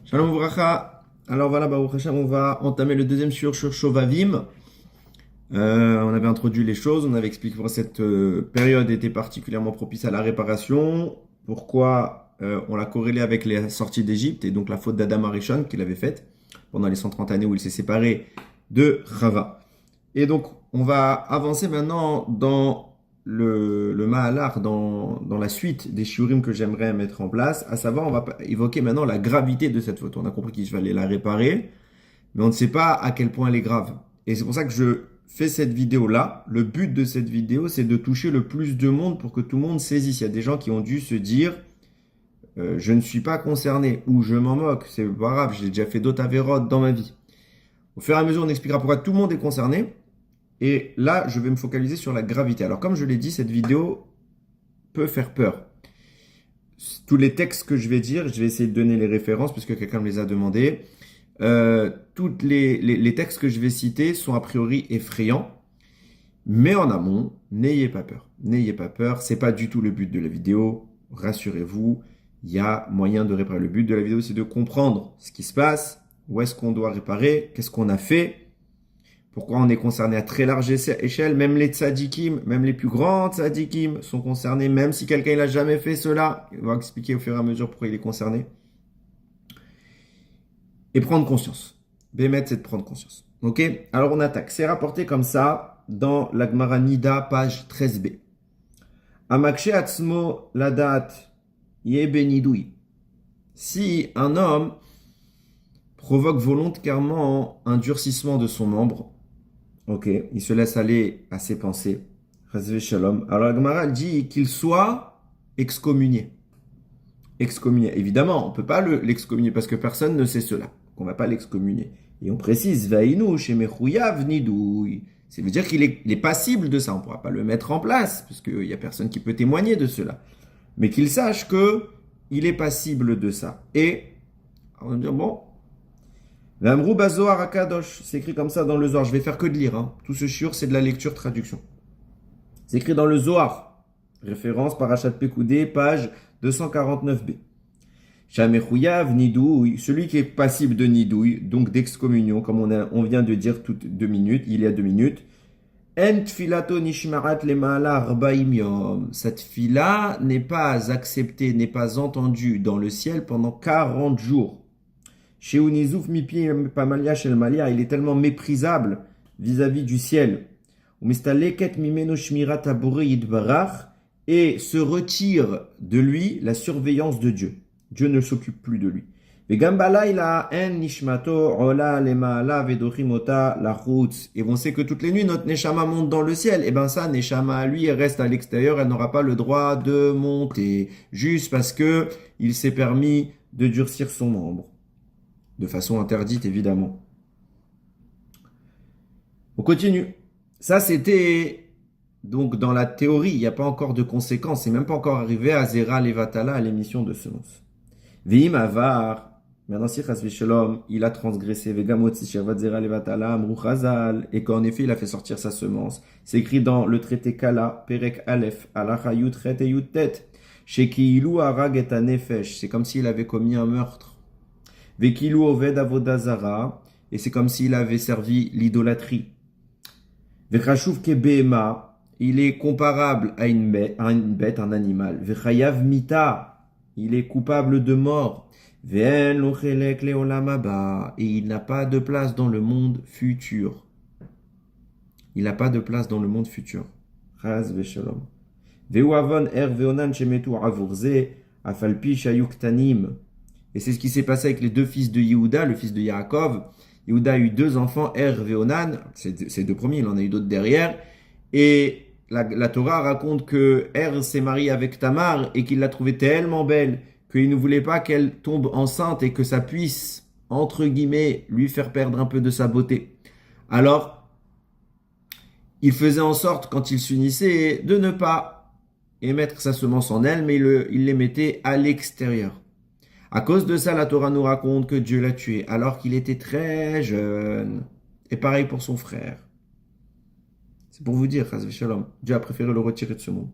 Shalom Vracha. Alors voilà, Baruch Hashem, on va entamer le deuxième sur Shovavim. On avait introduit les choses, on avait expliqué pourquoi cette période était particulièrement propice à la réparation, pourquoi on l'a corrélé avec les sorties d'Égypte et donc la faute d'Adam Arishon qu'il avait faite pendant les 130 années où il s'est séparé de Chava. Et donc on va avancer maintenant dans le Mahalar, dans la suite des shiurim que j'aimerais mettre en place, à savoir on va évoquer maintenant la gravité de cette faute. On a compris qu'il fallait la réparer, mais on ne sait pas à quel point elle est grave. Et c'est pour ça que je fais cette vidéo-là. Le but de cette vidéo, c'est de toucher le plus de monde pour que tout le monde saisisse. Il y a des gens qui ont dû se dire je ne suis pas concerné ou je m'en moque, c'est pas grave, j'ai déjà fait d'autres avérotes dans ma vie. Au fur et à mesure, on expliquera pourquoi tout le monde est concerné. Et là, je vais me focaliser sur la gravité. Alors, comme je l'ai dit, cette vidéo peut faire peur. Tous les textes que je vais dire, je vais essayer de donner les références puisque quelqu'un me les a demandés. Tous les textes que je vais citer sont a priori effrayants. Mais en amont, n'ayez pas peur. N'ayez pas peur. C'est pas du tout le but de la vidéo. Rassurez-vous, il y a moyen de réparer. Le but de la vidéo, c'est de comprendre ce qui se passe, où est-ce qu'on doit réparer, qu'est-ce qu'on a fait. Pourquoi on est concerné à très large échelle? Même les tzadikim, même les plus grands tzadikim sont concernés, même si quelqu'un n'a jamais fait cela. On va expliquer au fur et à mesure pourquoi il est concerné. Et prendre conscience. Bémet, c'est de prendre conscience. Ok? Alors on attaque. C'est rapporté comme ça dans la Gemara Nida, page 13b. Amakshe atzmo ladat yebenidoui. Si un homme provoque volontairement un durcissement de son membre, ok, il se laisse aller à ses pensées. Shalom. Alors la Gemara dit qu'il soit excommunié. Excommunié. Évidemment, on ne peut pas l'excommunier parce que personne ne sait cela. On ne va pas l'excommunier. Et on précise, Vainu shemechouyav nidouy. Ça veut dire qu'il est passible de ça. On ne pourra pas le mettre en place parce qu'il n'y a personne qui peut témoigner de cela. Mais qu'il sache qu'il est passible de ça. Et on va dire, bon, L'Amrou Bazohar Akadosh, c'est écrit comme ça dans le Zohar. Je vais faire que de lire. Hein. Tout ce shiur, c'est de la lecture, traduction. C'est écrit dans le Zohar. Référence Parashat Pekoudé, page 249b. Shamechouyav Nidouille, celui qui est passible de Nidouille, donc d'excommunion, comme on vient de dire il y a 2 minutes. En tfilato nishmarat lema'ala arba'im yom. Cette fila n'est pas acceptée, n'est pas entendue dans le ciel pendant 40 jours. Chez Unizouf Mipi Pamalia Shel Malia, il est tellement méprisable vis-à-vis du ciel. Et se retire de lui la surveillance de Dieu. Dieu ne s'occupe plus de lui. Et on sait que toutes les nuits, notre Neshama monte dans le ciel. Et bien ça, Neshama, lui, elle reste à l'extérieur. Elle n'aura pas le droit de monter. Juste parce que il s'est permis de durcir son membre. De façon interdite, évidemment. On continue. Ça, c'était donc dans la théorie. Il n'y a pas encore de conséquences. C'est même pas encore arrivé à Zera Levatala, à l'émission de semences. Vim Avar. Maintenant, si Chasvé Shalom, il a transgressé. Vegamotzi Shavat Zera Levatala, Amrou Chazal. Et qu'en effet, il a fait sortir sa semence. C'est écrit dans le traité Kala, Perek Aleph, Alacha Yut Chet et Yut Tet. Shekiilu Arag et Anefesh. C'est comme s'il avait commis un meurtre. Vekilu oved avodazara, et c'est comme s'il avait servi l'idolâtrie. Vechashuv kebehema, il est comparable à une bête, un animal. Vechayav mita, il est coupable de mort. Ve'en lochelek leolam haba, et il n'a pas de place dans le monde futur. Il n'a pas de place dans le monde futur. Chaz veshalom. Ve'uavon veonan shemetu avurze, afalpi shayuktanim. Et c'est ce qui s'est passé avec les 2 fils de Yehuda, le fils de Yaakov. Yehuda a eu 2 enfants, et Onan. C'est 2 premiers, il en a eu d'autres derrière. Et la Torah raconte que s'est marié avec Tamar et qu'il l'a trouvée tellement belle qu'il ne voulait pas qu'elle tombe enceinte et que ça puisse, entre guillemets, lui faire perdre un peu de sa beauté. Alors, il faisait en sorte, quand il s'unissait, de ne pas émettre sa semence en elle, mais il les mettait à l'extérieur. À cause de ça, la Torah nous raconte que Dieu l'a tué alors qu'il était très jeune. Et pareil pour son frère. C'est pour vous dire, Chas Shalom, Dieu a préféré le retirer de ce monde.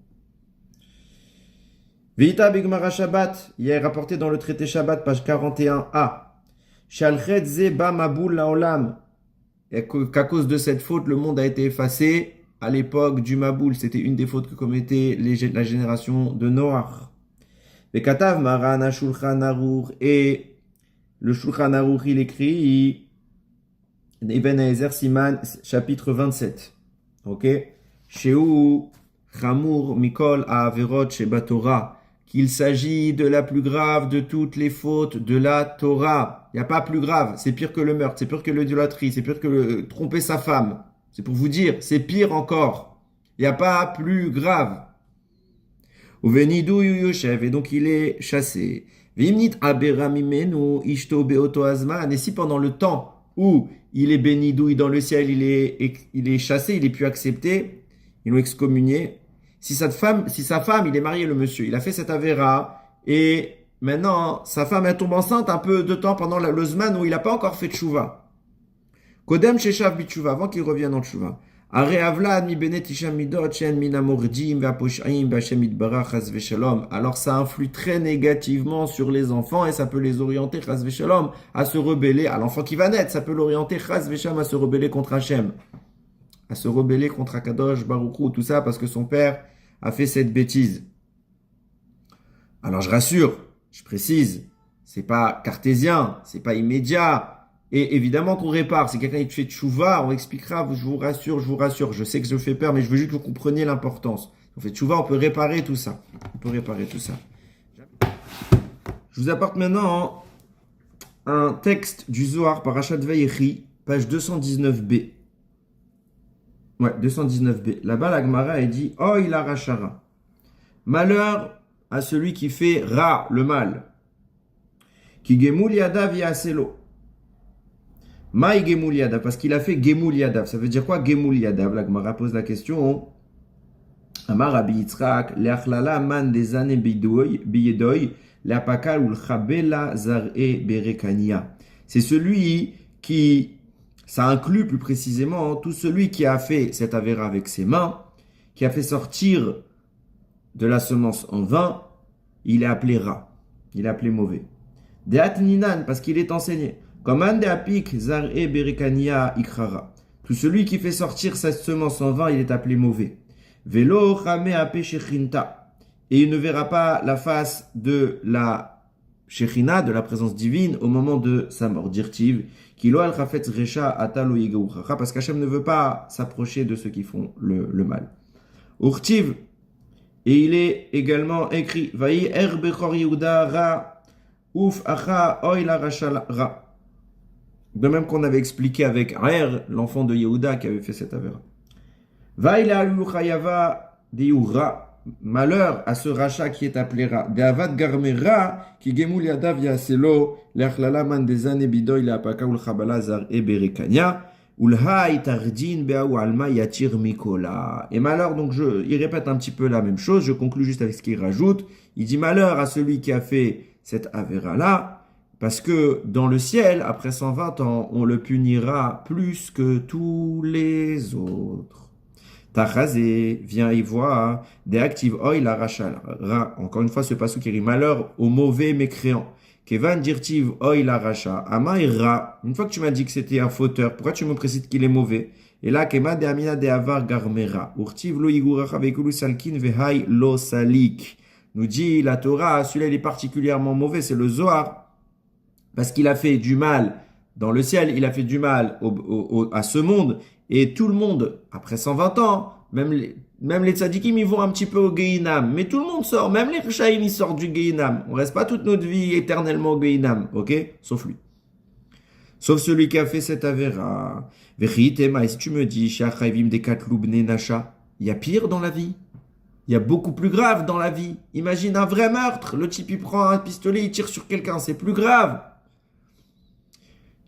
Veita Bigmara Shabbat, il est rapporté dans le traité Shabbat, page 41a. Shalchet ze ba maboul laolam. Et qu'à cause de cette faute, le monde a été effacé à l'époque du Maboul. C'était une des fautes que commettait la génération de Noach. Et Katav Maran Shulchan Aruch. Et le Shulchan Aruch, il écrit Eben Ezer Siman, chapitre 27. Ok? Sheu Chamur Mikol Averot Sheba Torah. Qu'il s'agit de la plus grave de toutes les fautes de la Torah. Il n'y a pas plus grave. C'est pire que le meurtre, c'est pire que l'idolâtrie, c'est pire que tromper sa femme. C'est pour vous dire, c'est pire encore. Il n'y a pas plus grave. Uvenidou Yoshev, et donc il est chassé. Vimnit aberamimenu ishto beoto azman. Et si pendant le temps où il est bénidouille dans le ciel, il est chassé, il est plus accepté, ils l'ont excommunié. Si sa femme, il est marié, le monsieur, il a fait cette avéra, et maintenant, sa femme, elle tombe enceinte un peu de temps pendant le zman où il n'a pas encore fait tchouva. Kodem sheshav bitchouva, avant qu'il revienne en tchouva. Are avla mi benet isham midot shen min amordim ve'aposhaim ve'ashem itbarach chas v'shalom. Alors ça influe très négativement sur les enfants et ça peut les orienter chas v'shalom à se rebeller. À l'enfant qui va naître, ça peut l'orienter chas v'shalom à se rebeller contre Hachem, à se rebeller contre Akadosh Baruch Hu, tout ça parce que son père a fait cette bêtise. Alors je rassure, je précise, c'est pas cartésien, c'est pas immédiat. Et évidemment qu'on répare. Si quelqu'un il fait tchouva, on expliquera, je vous rassure. Je sais que je fais peur, mais je veux juste que vous compreniez l'importance. On fait tchouva, on peut réparer tout ça. Je vous apporte maintenant un texte du Zohar, Parashat Vayechi, page 219b. Ouais, 219b. Là-bas, la Gemara, elle dit, oh, il arrachara. Malheur à celui qui fait ra, le mal. Ki gemul yadav yaselo. Maï Gemul Yadav, parce qu'il a fait Gemul Yadav. Ça veut dire quoi Gemul Yadav? La Gemara pose la question. Amar Rabbi Yitzchak, le'achlala man des années biyedoy, le'apakal ou l'chabela zar'e berekania. C'est celui qui, ça inclut plus précisément, tout celui qui a fait cette avéra avec ses mains, qui a fait sortir de la semence en vain, il est appelé ra. Il est appelé mauvais. Deat ninan, parce qu'il est enseigné. Comme un de apik zar'e berekania ikrara. Tout celui qui fait sortir sa semence en vain, il est appelé mauvais. Velo chame ape shechinta. Et il ne verra pas la face de la shechina, de la présence divine, au moment de sa mort. Dirtiv, kilo al chafetz recha atalo yegeuchacha, parce qu'Hachem ne veut pas s'approcher de ceux qui font le mal. Urtiv, et il est également écrit, vayi er bechor Yehuda ra, uf acha oy la racha ra. De même qu'on avait expliqué avec Er, l'enfant de Yehuda qui avait fait cette avéra. Vaïla luchayava diura. Malheur à ce rachat qui est appelé Ra. De'avad garmera qui gemul yadav yaselo le'achlala man des années bidoy le'apaka ulchabala zar e berekania ulha itardin be'au alma yatir mikola. Et malheur, donc il répète un petit peu la même chose, je conclus juste avec ce qu'il rajoute. Il dit malheur à celui qui a fait cette avéra là. Parce que dans le ciel, après 120 ans, on le punira plus que tous les autres. Tachazé, viens y voir, des actives oil la rachara. Encore une fois, ce passage qui rit malheur aux mauvais mécréants. Kevan dirtiv oil la racha. Amaïra. Une fois que tu m'as dit que c'était un fauteur, pourquoi tu me précises qu'il est mauvais? Et là, Kema de Amina de Avar Garmera. Urtiv lo yiguracha vekulu salkin vehai lo salik. Nous dit la Torah, celui-là il est particulièrement mauvais, c'est le Zohar. Parce qu'il a fait du mal dans le ciel, il a fait du mal à ce monde, et tout le monde, après 120 ans, même les tzadikim, ils vont un petit peu au Gehinam, mais tout le monde sort, même les Rishaïm, ils sortent du Gehinam. On reste pas toute notre vie éternellement au Gehinam, ok? Sauf lui. Sauf celui qui a fait cette avéra. Vechitema, si tu me dis, Shachayvim dekatlubne nasha, il y a pire dans la vie. Il y a beaucoup plus grave dans la vie. Imagine un vrai meurtre, le type il prend un pistolet, il tire sur quelqu'un, c'est plus grave.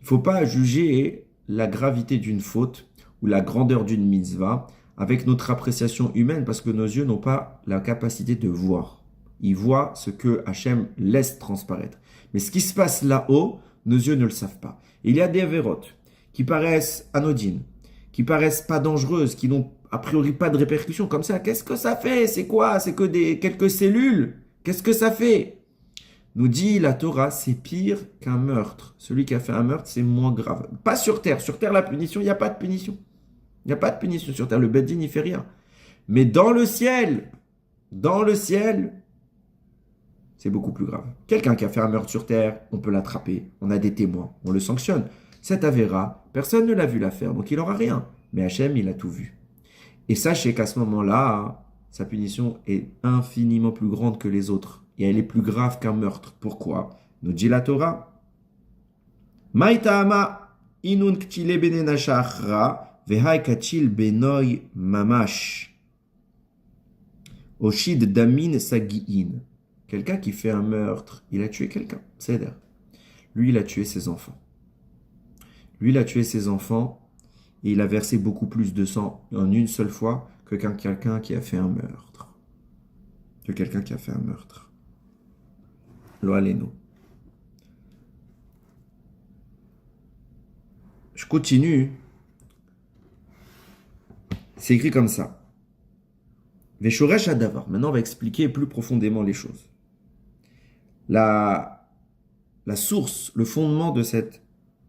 Il ne faut pas juger la gravité d'une faute ou la grandeur d'une mitzvah avec notre appréciation humaine parce que nos yeux n'ont pas la capacité de voir. Ils voient ce que Hachem laisse transparaître. Mais ce qui se passe là-haut, nos yeux ne le savent pas. Il y a des avérotes qui paraissent anodines, qui paraissent pas dangereuses, qui n'ont a priori pas de répercussions comme ça. Qu'est-ce que ça fait? C'est quoi? C'est que quelques cellules. Qu'est-ce que ça fait? Nous dit la Torah, c'est pire qu'un meurtre. Celui qui a fait un meurtre, c'est moins grave. Pas sur terre. Sur terre, la punition, il n'y a pas de punition. Il n'y a pas de punition sur terre. Le Beddin, il fait rien. Mais dans le ciel, c'est beaucoup plus grave. Quelqu'un qui a fait un meurtre sur terre, on peut l'attraper. On a des témoins. On le sanctionne. Cet Avera, personne ne l'a vu la faire, donc il n'aura rien. Mais Hachem, il a tout vu. Et sachez qu'à ce moment-là, sa punition est infiniment plus grande que les autres. Et elle est plus grave qu'un meurtre. Pourquoi? Nous dit la Torah. Maïtama inun ktile benena shachra vehai kachil benoy mamash. Oshid damin sagiin. Quelqu'un qui fait un meurtre, il a tué quelqu'un. C'est d'ailleurs. Lui, il a tué ses enfants. Lui, il a tué ses enfants et il a versé beaucoup plus de sang en une seule fois que quelqu'un qui a fait un meurtre. Lo aleno. Je continue. C'est écrit comme ça. Veshoresh adavar. Maintenant, on va expliquer plus profondément les choses. La source, le fondement de cette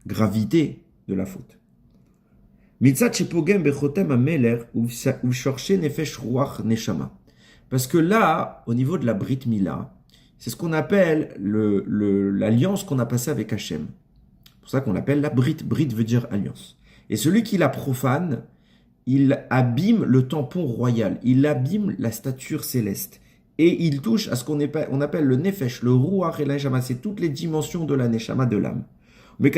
gravité de la faute. Parce que là, au niveau de la Brit Mila, c'est ce qu'on appelle l'alliance qu'on a passée avec Hachem. C'est pour ça qu'on l'appelle la Brit. Brit veut dire alliance. Et celui qui la profane, il abîme le tampon royal, il abîme la stature céleste. Et il touche à ce qu'on appelle le Nefesh, le Ruach et la Neshama, c'est toutes les dimensions de la Neshama, de l'âme. Et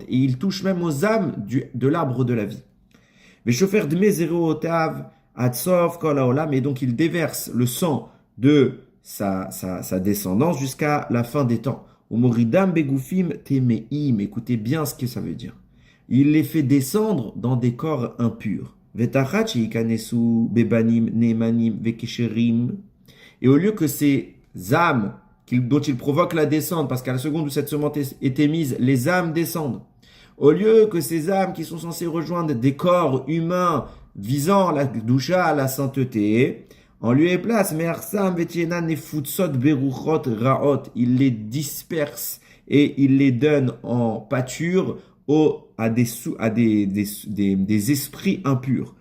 il touche même aux âmes de l'arbre de la vie. Et donc il déverse le sang de sa descendance jusqu'à la fin des temps. Écoutez bien ce que ça veut dire. Il les fait descendre dans des corps impurs. Et au lieu que ces âmes dont il provoque la descente, parce qu'à la seconde où cette semence est émise, les âmes descendent. Au lieu que ces âmes qui sont censées rejoindre des corps humains visant la doucha, la sainteté, en lieu et place, il les disperse et il les donne en pâture à des esprits impurs.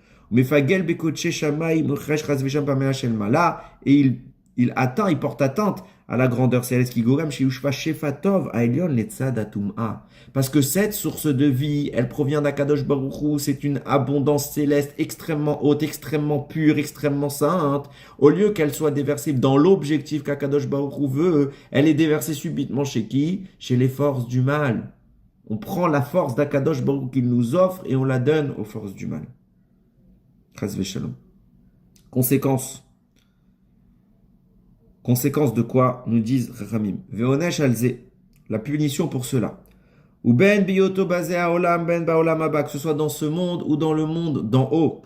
Là, et il porte atteinte à la grandeur céleste qui gorem shefatov aelion letzadatum'a. Parce que cette source de vie, elle provient d'Akadosh Baruch Hu, c'est une abondance céleste extrêmement haute, extrêmement pure, extrêmement sainte. Au lieu qu'elle soit déversée dans l'objectif qu'Akadosh Baruch Hu veut, elle est déversée subitement chez qui? Chez les forces du mal. On prend la force d'Akadosh Baruch Hu qu'il nous offre et on la donne aux forces du mal. Chas v'shalom. Conséquence de quoi nous disent Chachamim. Ve'onesh alze, la punition pour cela. Ou ben biyoto basé haolam ben baolam haba, que ce soit dans ce monde ou dans le monde d'en haut.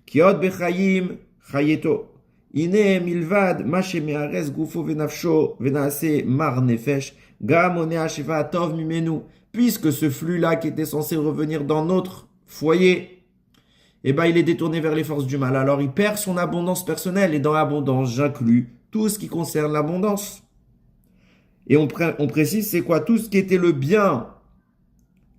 Kiot bechayim chayeto. Ine milvad mashe me'ares gufo venafsho venaase mar nefesh gam onea sheva tov mimenu. Puisque ce flux-là qui était censé revenir dans notre foyer, il est détourné vers les forces du mal. Alors il perd son abondance personnelle et dans l'abondance, j'inclus tout ce qui concerne l'abondance. Et on précise, c'est quoi? Tout ce qui était le bien,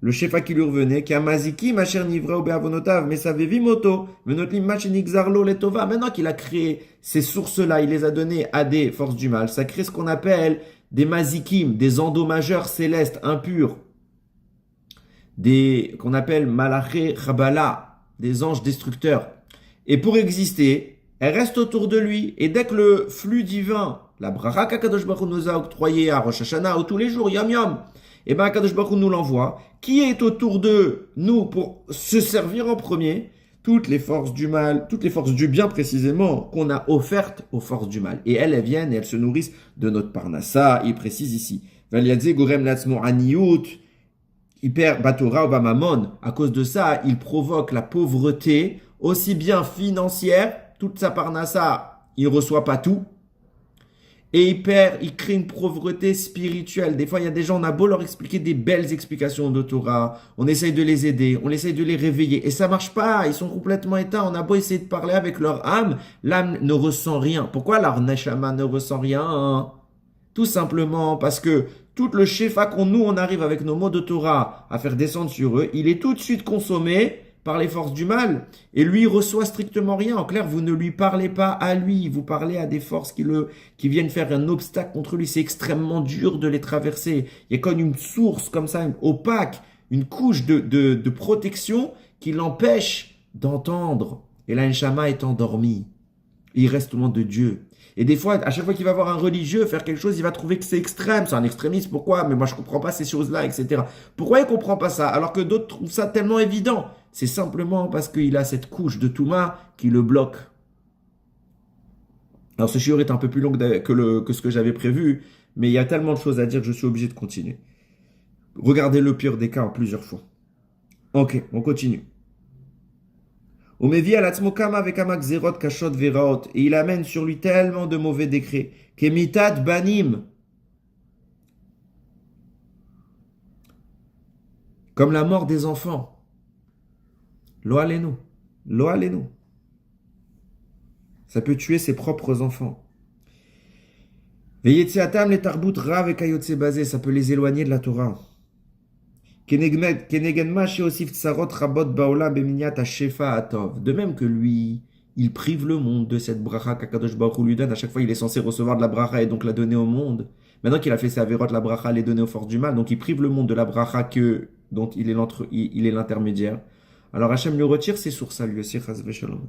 le shefa qui lui revenait, qui a maziki, ma chère nivra ou be'avonotav, mais ça vevi moto, menotlim machenik zarlo letova. Maintenant qu'il a créé ces sources-là, il les a données à des forces du mal. Ça crée ce qu'on appelle des mazikim, des endommageurs célestes impurs, qu'on appelle malaché chabala, des anges destructeurs. Et pour exister, elle reste autour de lui. Et dès que le flux divin, la bracha qu'Akadosh Baruch Hu nous a octroyé à Rosh Hashanah ou tous les jours, yom yom, Akadosh Baruch Hu nous l'envoie. Qui est autour de nous pour se servir en premier? Toutes les forces du mal, toutes les forces du bien précisément, qu'on a offertes aux forces du mal. Et elles viennent et elles se nourrissent de notre parnassa. Il précise ici. Valiadze gorem latzmo aniyut, hyper batora obamamon. À cause de ça, il provoque la pauvreté, aussi bien financière, toute sa parnassa, il ne reçoit pas tout. Et il crée une pauvreté spirituelle. Des fois, il y a des gens, on a beau leur expliquer des belles explications de Torah, on essaye de les aider, on essaye de les réveiller, et ça marche pas, ils sont complètement éteints, on a beau essayer de parler avec leur âme, l'âme ne ressent rien. Pourquoi leur neshama ne ressent rien? Tout simplement parce que tout le shefa on arrive avec nos mots de Torah à faire descendre sur eux, il est tout de suite consommé par les forces du mal, et lui il reçoit strictement rien. En clair, vous ne lui parlez pas à lui, vous parlez à des forces qui viennent faire un obstacle contre lui. C'est extrêmement dur de les traverser. Il y a comme une source comme ça, opaque, une couche de protection qui l'empêche d'entendre. Et là, Neshama est endormi. Il reste loin de Dieu. Et des fois, à chaque fois qu'il va voir un religieux faire quelque chose, il va trouver que c'est extrême, c'est un extrémiste, pourquoi? Mais moi je comprends pas ces choses-là, etc. Pourquoi il comprend pas ça? Alors que d'autres trouvent ça tellement évident. C'est simplement parce qu'il a cette couche de Touma qui le bloque. Alors ce shiur est un peu plus long que ce que j'avais prévu, mais il y a tellement de choses à dire que je suis obligé de continuer. Regardez le pire des cas en plusieurs fois. Ok, on continue. Et il amène sur lui tellement de mauvais décrets. Kemitat banim. Comme la mort des enfants. Lo alenu. Lo alenu. Ça peut tuer ses propres enfants. Veyetziatam le tarbut rav et kayotse basé. Ça peut les éloigner de la Torah. De même que lui, il prive le monde de cette bracha qu'Akadosh Baruch Hu lui donne. À chaque fois, il est censé recevoir de la bracha et donc la donner au monde. Maintenant qu'il a fait ses avérotes, la bracha l'est donnée aux forces du mal. Donc il prive le monde de la bracha dont il est l'intermédiaire. Alors Hachem lui retire ses sources à lui aussi, chas v'shalom.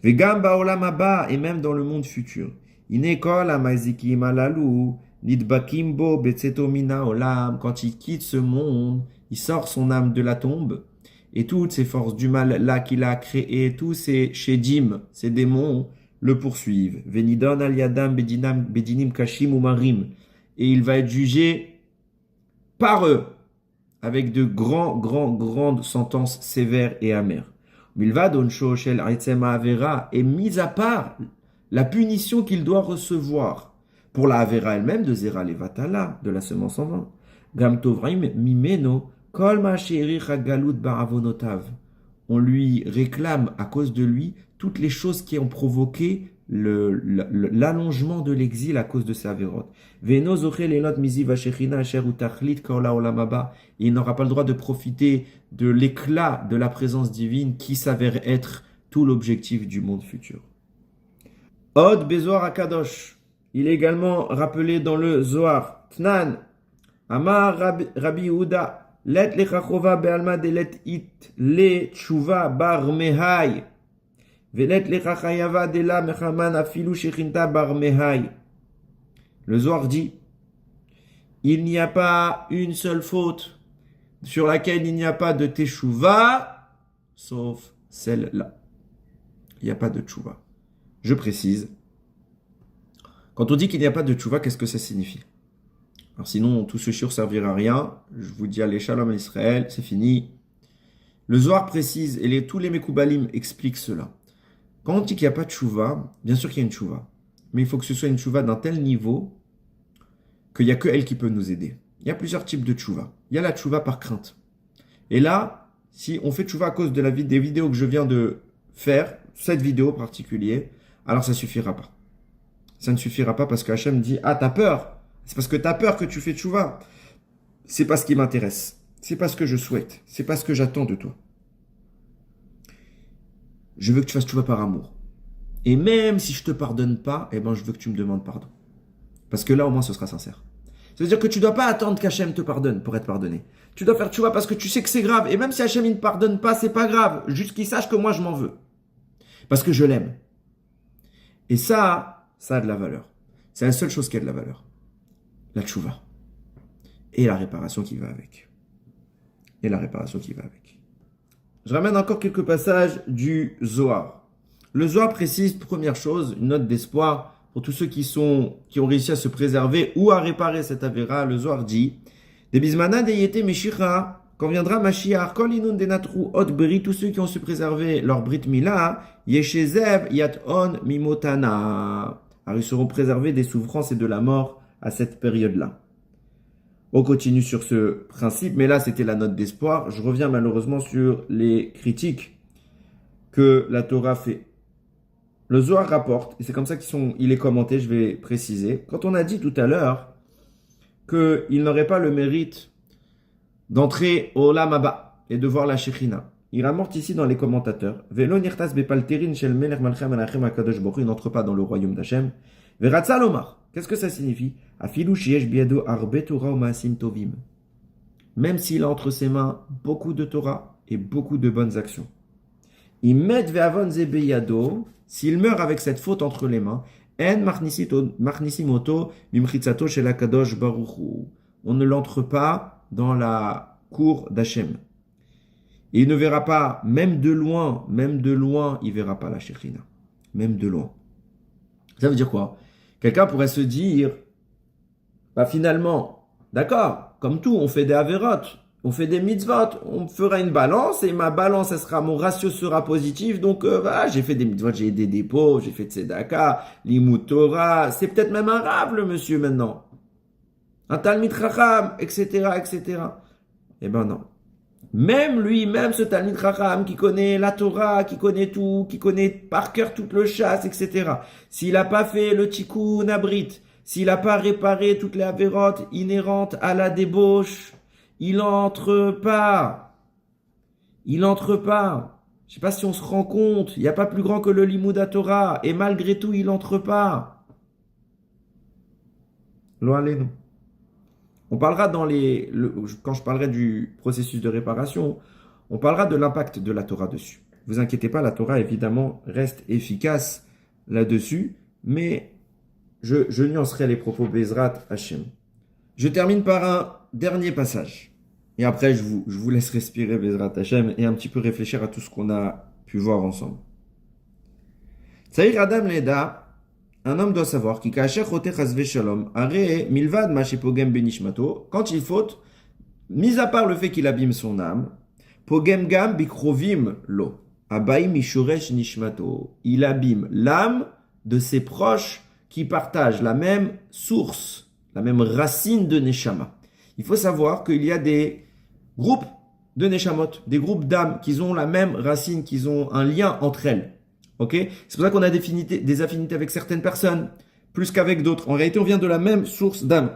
Vegam ba'olam haba, et même dans le monde futur. Inekol amazikim alalu. Nidbakimbo betsetomina olam, quand il quitte ce monde, il sort son âme de la tombe, et toutes ces forces du mal là qu'il a créées, tous ces shedim, ces démons, le poursuivent. Venidon al yadam bedinim kashim umarim, et il va être jugé par eux, avec de grandes sentences sévères et amères. Milvad onsho shel aitzem avera, et mis à part la punition qu'il doit recevoir pour la Avera elle-même de Zera Levatala, de la semence en vain. Gam Tovraim Mimeno, Kol Ma'asheri Chagalut Ba'avonotav. On lui réclame à cause de lui toutes les choses qui ont provoqué l'allongement de l'exil à cause de sa Averot. Veno Zochel Elot Mizi Vashechina Asher Utachlit Kaola Olamaba. Il n'aura pas le droit de profiter de l'éclat de la présence divine qui s'avère être tout l'objectif du monde futur. Od Bezoar Akadosh. Il est également rappelé dans le Zohar. Tnan, Amar Rabbi Yehuda, let lechachova be'alma de let it le tshuva bar mehai, velet lechachayava de la mechaman afilu shechinta bar mehai. Le Zohar dit, il n'y a pas une seule faute sur laquelle il n'y a pas de teshuva, sauf celle-là. Il n'y a pas de tshuva. Je précise. Quand on dit qu'il n'y a pas de tchouva, qu'est-ce que ça signifie? Alors sinon, tout ce shiur servira à rien. Je vous dis allez, shalom à Israël, c'est fini. Le Zohar précise, et tous les Mekoubalim expliquent cela. Quand on dit qu'il n'y a pas de tchouva, bien sûr qu'il y a une tchouva. Mais il faut que ce soit une tchouva d'un tel niveau qu'il n'y a que elle qui peut nous aider. Il y a plusieurs types de tchouva. Il y a la tchouva par crainte. Et là, si on fait tchouva à cause des vidéos que je viens de faire, cette vidéo en particulier, alors ça suffira pas. Ça ne suffira pas parce que Hachem dit « Ah, t'as peur. C'est parce que t'as peur que tu fais tchouva. C'est pas ce qui m'intéresse. C'est pas ce que je souhaite. C'est pas ce que j'attends de toi. Je veux que tu fasses tchouva par amour. Et même si je te pardonne pas, eh ben, je veux que tu me demandes pardon. Parce que là, au moins, ce sera sincère. Ça veut dire que tu dois pas attendre qu'Hachem te pardonne pour être pardonné. Tu dois faire tchouva parce que tu sais que c'est grave. Et même si Hachem ne pardonne pas, c'est pas grave. Juste qu'il sache que moi, je m'en veux. Parce que je l'aime. Et ça a de la valeur. C'est la seule chose qui a de la valeur. La tchouva. Et la réparation qui va avec. Je ramène encore quelques passages du Zohar. Le Zohar précise, première chose, une note d'espoir pour tous ceux qui ont réussi à se préserver ou à réparer cette avéra. Le Zohar dit, des bismana deyete meshicha, quand viendra Mashiach, kol inun denatru ot beri, tous ceux qui ont su préserver leur brit mila, yeshezev yat on mimotana. Alors ils seront préservés des souffrances et de la mort à cette période-là. On continue sur ce principe, mais là c'était la note d'espoir. Je reviens malheureusement sur les critiques que la Torah fait. Le Zohar rapporte, et c'est comme ça qu'il est commenté, je vais préciser. Quand on a dit tout à l'heure qu'il n'aurait pas le mérite d'entrer au Olam Haba et de voir la Shekhinah, il rapporte ici dans les commentateurs, Velo nirtas bepalterin shel melech malchem anachem akadosh baruch hu, il n'entre pas dans le royaume d'Hachem. Veratza lomar, qu'est-ce que ça signifie? Afilu sheyesh biado arbe Torah u maasim tovim. Même s'il a entre ses mains beaucoup de Torah et beaucoup de bonnes actions. Imet ve'avon ze beyado, s'il meurt avec cette faute entre les mains, en machnisim oto mimchitzato shel akadosh baruch hu. On ne l'entre pas dans la cour d'Hachem. Et il ne verra pas, même de loin, il verra pas la Shekhinah. Même de loin. Ça veut dire quoi? Quelqu'un pourrait se dire, bah finalement, d'accord, comme tout, on fait des averot, on fait des mitzvot, on fera une balance, et ma balance, mon ratio sera positif, donc voilà, j'ai fait des mitzvot, j'ai aidé des pauvres, j'ai fait tzedaka, limut Torah, c'est peut-être même un rave, le monsieur, maintenant. Un talmid chacham, etc., etc. Eh ben non. Même lui, même ce Talmid Chacham qui connaît la Torah, qui connaît tout, qui connaît par cœur toute le chasse, etc. S'il n'a pas fait le tikkun abrit, s'il n'a pas réparé toutes les avérotes inhérentes à la débauche, il entre pas. Il entre pas. Je sais pas si on se rend compte, il n'y a pas plus grand que le Limud Torah, et malgré tout, il entre pas. Lo allez-nous. On parlera quand je parlerai du processus de réparation, on parlera de l'impact de la Torah dessus. Ne vous inquiétez pas, la Torah évidemment reste efficace là-dessus, mais je nuancerai les propos Bezrat Hashem. Je termine par un dernier passage. Et après, je vous laisse respirer Bezrat Hashem et un petit peu réfléchir à tout ce qu'on a pu voir ensemble. Tsaïr Adam Leda, un homme doit savoir qu'il milvad pogem benishmato, quand il faute, mis à part le fait qu'il abîme son âme, pogem gam bikrovim lo, abaim mishuresh nishmato, il abîme l'âme de ses proches qui partagent la même source, la même racine de neshama. Il faut savoir qu'il y a des groupes de neshamot, des groupes d'âmes qui ont la même racine, qui ont un lien entre elles. Ok, c'est pour ça qu'on a des affinités avec certaines personnes, plus qu'avec d'autres. En réalité, on vient de la même source d'âme.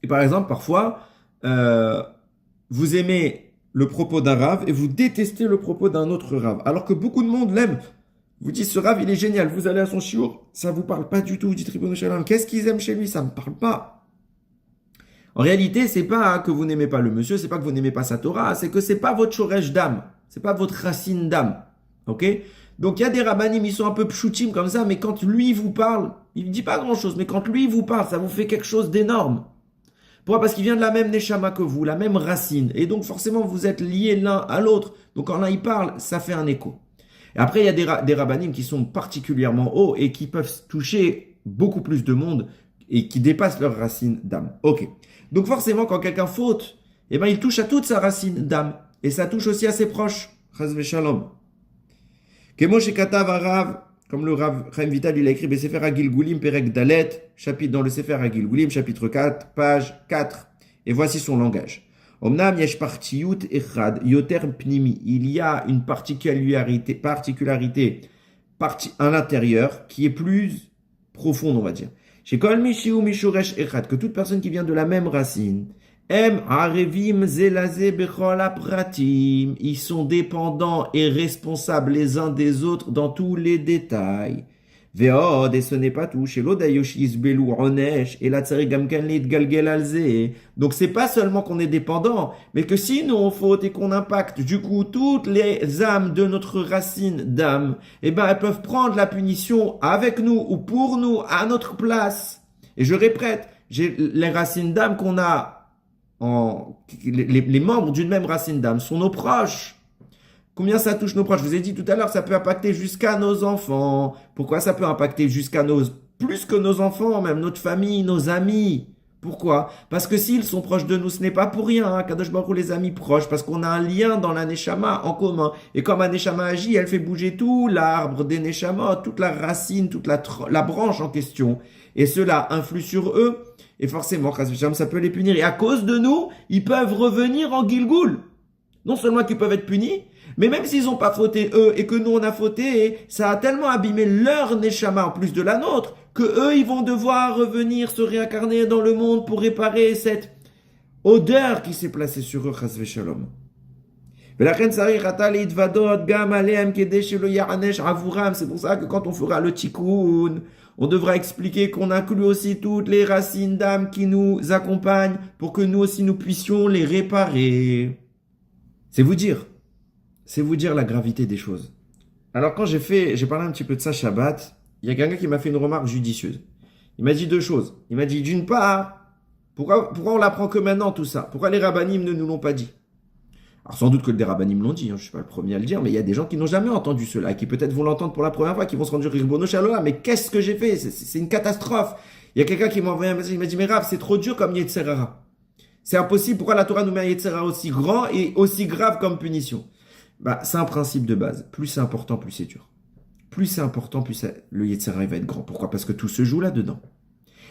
Et par exemple, parfois, vous aimez le propos d'un rave et vous détestez le propos d'un autre rave. Alors que beaucoup de monde l'aime. Vous dites, ce rave, il est génial. Vous allez à son shiur, ça vous parle pas du tout. Vous dites, Ribono Shel Olam, qu'est-ce qu'ils aiment chez lui? Ça me parle pas. En réalité, c'est pas que vous n'aimez pas le monsieur, c'est pas que vous n'aimez pas sa Torah, c'est que c'est pas votre shoresh d'âme. C'est pas votre racine d'âme. Ok? Donc il y a des rabbanim, ils sont un peu pchoutim comme ça, mais quand lui vous parle, il ne dit pas grand-chose, mais quand lui vous parle, ça vous fait quelque chose d'énorme. Pourquoi? Parce qu'il vient de la même neshama que vous, la même racine. Et donc forcément, vous êtes liés l'un à l'autre. Donc quand l'un il parle, ça fait un écho. Et après, il y a des rabbanim qui sont particulièrement hauts et qui peuvent toucher beaucoup plus de monde et qui dépassent leur racine d'âme. Ok. Donc forcément, quand quelqu'un faute, eh ben, il touche à toute sa racine d'âme. Et ça touche aussi à ses proches. Chas v'shalom. Comme le Rav Chaim Vital, il a écrit Sefer HaGilgulim Perek Dalet, chapitre dans le Sefer HaGilgulim, chapitre 4, page 4. Et voici son langage. Omnam yesh partiyut echad yoter pnimi. Il y a une particularité à l'intérieur qui est plus profonde, on va dire. Chez Kol Mishiu Mishuresh echad, que toute personne qui vient de la même racine, Arevim Zelaze Bechol Apratim, ils sont dépendants et responsables les uns des autres dans tous les détails. Veod, et ce n'est pas tout, chez l'Odayoshis Belou Onesh, et la Tsarigamkanlit Galgel Alze. Donc c'est pas seulement qu'on est dépendant, mais que si nous on faute et qu'on impacte du coup toutes les âmes de notre racine d'âme, eh ben elles peuvent prendre la punition avec nous ou pour nous à notre place. Et je répète, j'ai les racines d'âme qu'on a les membres d'une même racine d'âme sont nos proches. Combien ça touche nos proches? Je vous ai dit tout à l'heure, ça peut impacter jusqu'à nos enfants. Pourquoi ça peut impacter jusqu'à plus que nos enfants, même notre famille, nos amis? Pourquoi? Parce que s'ils sont proches de nous, ce n'est pas pour rien. Hein. Kadosh Baruch Hu les a mis proches, parce qu'on a un lien dans la Neshama en commun. Et comme un Neshama agit, elle fait bouger tout l'arbre des Neshamot, toute la racine, toute la branche en question. Et cela influe sur eux. Et forcément, ça peut les punir. Et à cause de nous, ils peuvent revenir en Gilgoul. Non seulement qu'ils peuvent être punis, mais même s'ils n'ont pas fauté eux et que nous on a fauté, ça a tellement abîmé leur Neshama en plus de la nôtre, que eux ils vont devoir revenir se réincarner dans le monde pour réparer cette odeur qui s'est placée sur eux, chas v'shalom. C'est pour ça que quand on fera le tikkun, on devra expliquer qu'on inclut aussi toutes les racines d'âme qui nous accompagnent pour que nous aussi nous puissions les réparer. C'est vous dire la gravité des choses. Alors quand j'ai parlé un petit peu de ça Shabbat, il y a quelqu'un qui m'a fait une remarque judicieuse. Il m'a dit deux choses. Il m'a dit d'une part, pourquoi on l'apprend que maintenant tout ça? Pourquoi les rabbinim ne nous l'ont pas dit? Alors sans doute que des rabbinim l'ont dit, je ne suis pas le premier à le dire, mais il y a des gens qui n'ont jamais entendu cela, et qui peut-être vont l'entendre pour la première fois, qui vont se rendre Ribono Shalom, mais qu'est-ce que j'ai fait? C'est une catastrophe. Il y a quelqu'un qui m'a envoyé un message, il m'a dit, mais Rav, c'est trop dur comme Yetzer Hara. C'est impossible. Pourquoi la Torah nous met un Yetzer Hara aussi grand et aussi grave comme punition? C'est un principe de base. Plus c'est important, plus c'est dur. Plus c'est important, plus le Yetzer Hara va être grand. Pourquoi? Parce que tout se joue là-dedans.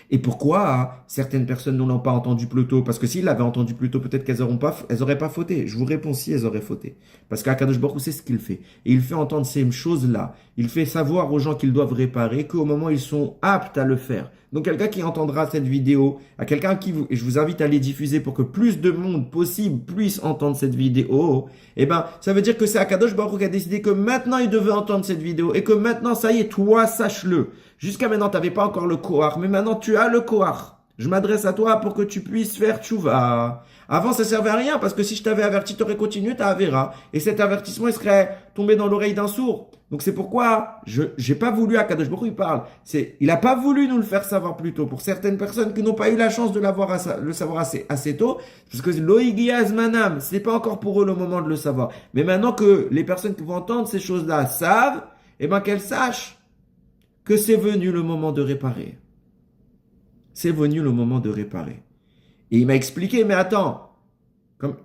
Et pourquoi certaines personnes ne l'ont pas entendu plus tôt? Parce que s'ils l'avaient entendu plus tôt, peut-être qu'elles auraient pas fauté. Je vous réponds si elles auraient fauté. Parce qu'Akadosh Baruch Hu sait ce qu'il fait. Et il fait entendre ces choses-là. Il fait savoir aux gens qu'ils doivent réparer qu'au moment où ils sont aptes à le faire. Donc quelqu'un qui entendra cette vidéo, à quelqu'un je vous invite à les diffuser pour que plus de monde possible puisse entendre cette vidéo, ça veut dire que c'est Akadosh Baruch Hu qui a décidé que maintenant il devait entendre cette vidéo et que maintenant, ça y est, toi, sache-le. Jusqu'à maintenant, tu n'avais pas encore le koar, mais maintenant tu as le koar. Je m'adresse à toi pour que tu puisses faire tchouva. Avant, ça servait à rien parce que si je t'avais averti, tu aurais continué ta avéra. Et cet avertissement, il serait tombé dans l'oreille d'un sourd. Donc c'est pourquoi j'ai pas voulu, Akadosh Baruch Hu, il parle. Il a pas voulu nous le faire savoir plus tôt. Pour certaines personnes qui n'ont pas eu la chance de le savoir assez tôt, parce que loïgiaz manam, c'est pas encore pour eux le moment de le savoir. Mais maintenant que les personnes qui vont entendre ces choses-là savent, qu'elles sachent que c'est venu le moment de réparer. C'est venu le moment de réparer. Et il m'a expliqué, mais attends,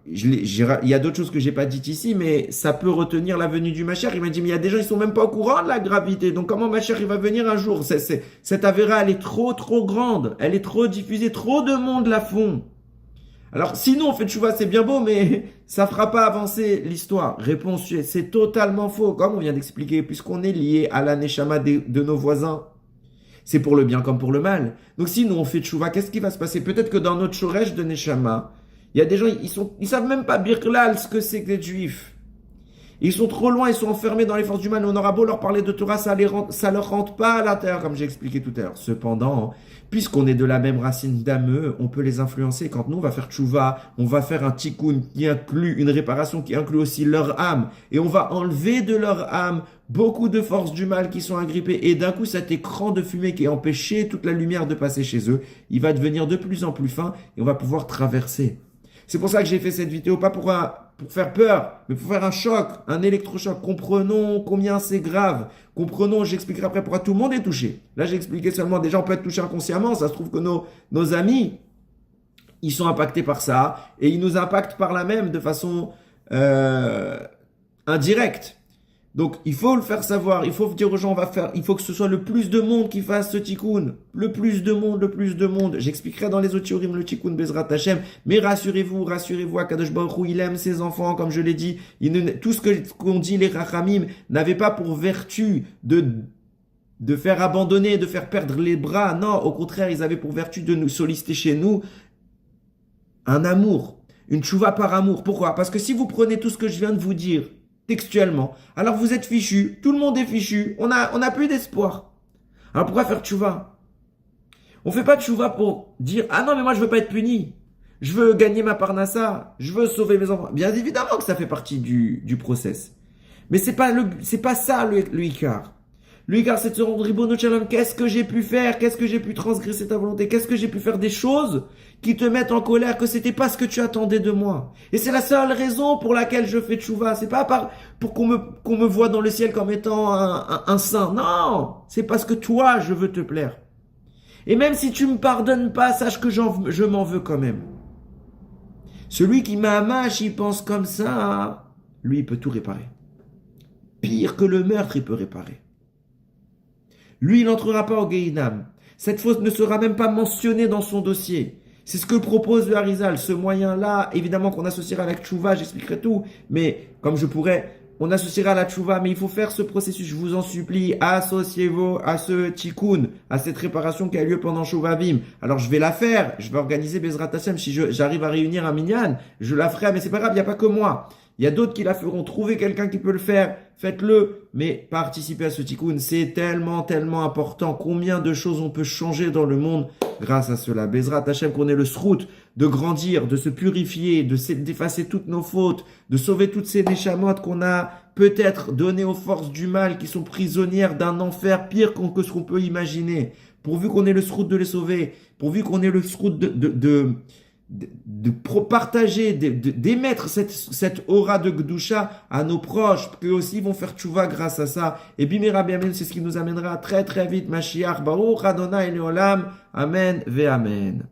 il y a d'autres choses que j'ai pas dites ici, mais ça peut retenir la venue du Mashiach. Il m'a dit, mais il y a des gens, ils sont même pas au courant de la gravité. Donc comment Mashiach, il va venir un jour? Cette avéra, elle est trop grande. Elle est trop diffusée. Trop de monde la font. Alors, sinon, on fait tchouva, c'est bien beau, mais ça fera pas avancer l'histoire. Réponse, c'est totalement faux. Comme on vient d'expliquer, puisqu'on est lié à la neshama de nos voisins. C'est pour le bien comme pour le mal. Donc si nous on fait tchouva, qu'est-ce qui va se passer? Peut-être que dans notre shoresh de Neshama, il y a des gens, ils savent même pas birklal ce que c'est que d'être juif. Ils sont trop loin, ils sont enfermés dans les forces du mal. On aura beau leur parler de Torah, ça leur rentre pas à l'intérieur, comme j'ai expliqué tout à l'heure. Cependant, puisqu'on est de la même racine d'ameux, on peut les influencer. Quand nous on va faire tchouva, on va faire un tikkun qui inclut une réparation qui inclut aussi leur âme, et on va enlever de leur âme beaucoup de forces du mal qui sont agrippées, et d'un coup cet écran de fumée qui empêchait toute la lumière de passer chez eux, il va devenir de plus en plus fin, et on va pouvoir traverser. C'est pour ça que j'ai fait cette vidéo, pas pour faire peur, mais pour faire un choc, un électrochoc. Comprenons combien c'est grave. Comprenons, j'expliquerai après pourquoi tout le monde est touché. Là, j'ai expliqué seulement, déjà, on peut être touché inconsciemment. Ça se trouve que nos amis, ils sont impactés par ça, et ils nous impactent par là même de façon indirecte. Donc, il faut le faire savoir, il faut dire aux gens, il faut que ce soit le plus de monde qui fasse ce tikkun. Le plus de monde. J'expliquerai dans les autres théories le tikkun Bezrat Hashem. Mais rassurez-vous, Akadosh Baruch Hu, il aime ses enfants, comme je l'ai dit. Tout ce qu'on dit, les Rachamim, n'avait pas pour vertu de faire abandonner, de faire perdre les bras. Non, au contraire, ils avaient pour vertu de nous solliciter chez nous un amour, une tchouva par amour. Pourquoi? Parce que si vous prenez tout ce que je viens de vous dire, textuellement, alors vous êtes fichu, tout le monde est fichu, on a plus d'espoir. Alors pourquoi faire tchouva? On fait pas tchouva pour dire, ah non mais moi je veux pas être puni, je veux gagner ma parnassa, je veux sauver mes enfants. Bien évidemment que ça fait partie du process. Mais c'est pas ça le ikar. Le ikar c'est de se rendre Ribono Shalom, qu'est-ce que j'ai pu faire, qu'est-ce que j'ai pu transgresser ta volonté, qu'est-ce que j'ai pu faire des choses qui te mettent en colère, que c'était pas ce que tu attendais de moi. Et c'est la seule raison pour laquelle je fais tchouva. C'est pas pour qu'on me voit dans le ciel comme étant un saint. Non! C'est parce que toi, je veux te plaire. Et même si tu me pardonnes pas, sache que je m'en veux quand même. Celui qui m'amache, il pense comme ça, lui, il peut tout réparer. Pire que le meurtre, il peut réparer. Lui, il n'entrera pas au Gehinam. Cette faute ne sera même pas mentionnée dans son dossier. C'est ce que propose le Harizal. Ce moyen-là, évidemment qu'on associera avec Tchouva, j'expliquerai tout. Mais comme je pourrais, on associera la Tchouva. Mais il faut faire ce processus, je vous en supplie. Associez-vous à ce tikkun, à cette réparation qui a lieu pendant Shuvavim. Alors je vais la faire. Je vais organiser Bezrat Hashem. Si j'arrive à réunir un minyan, je la ferai. Mais c'est pas grave, il n'y a pas que moi. Il y a d'autres qui la feront. Trouvez quelqu'un qui peut le faire. Faites-le. Mais participer à ce tikkun, c'est tellement, tellement important. Combien de choses on peut changer dans le monde grâce à cela. Bezrat Hashem, qu'on ait le srout de grandir, de se purifier, d'effacer toutes nos fautes, de sauver toutes ces neshamot qu'on a peut-être données aux forces du mal qui sont prisonnières d'un enfer pire que ce qu'on peut imaginer. Pourvu qu'on ait le srout de les sauver. Pourvu qu'on ait le srout de partager, d'émettre cette aura de Gdusha à nos proches, qu'eux aussi vont faire tchouva grâce à ça. Et bimera biamen, c'est ce qui nous amènera très très vite, Mashiach, Baruch Adonai Leolam, Amen ve Amen.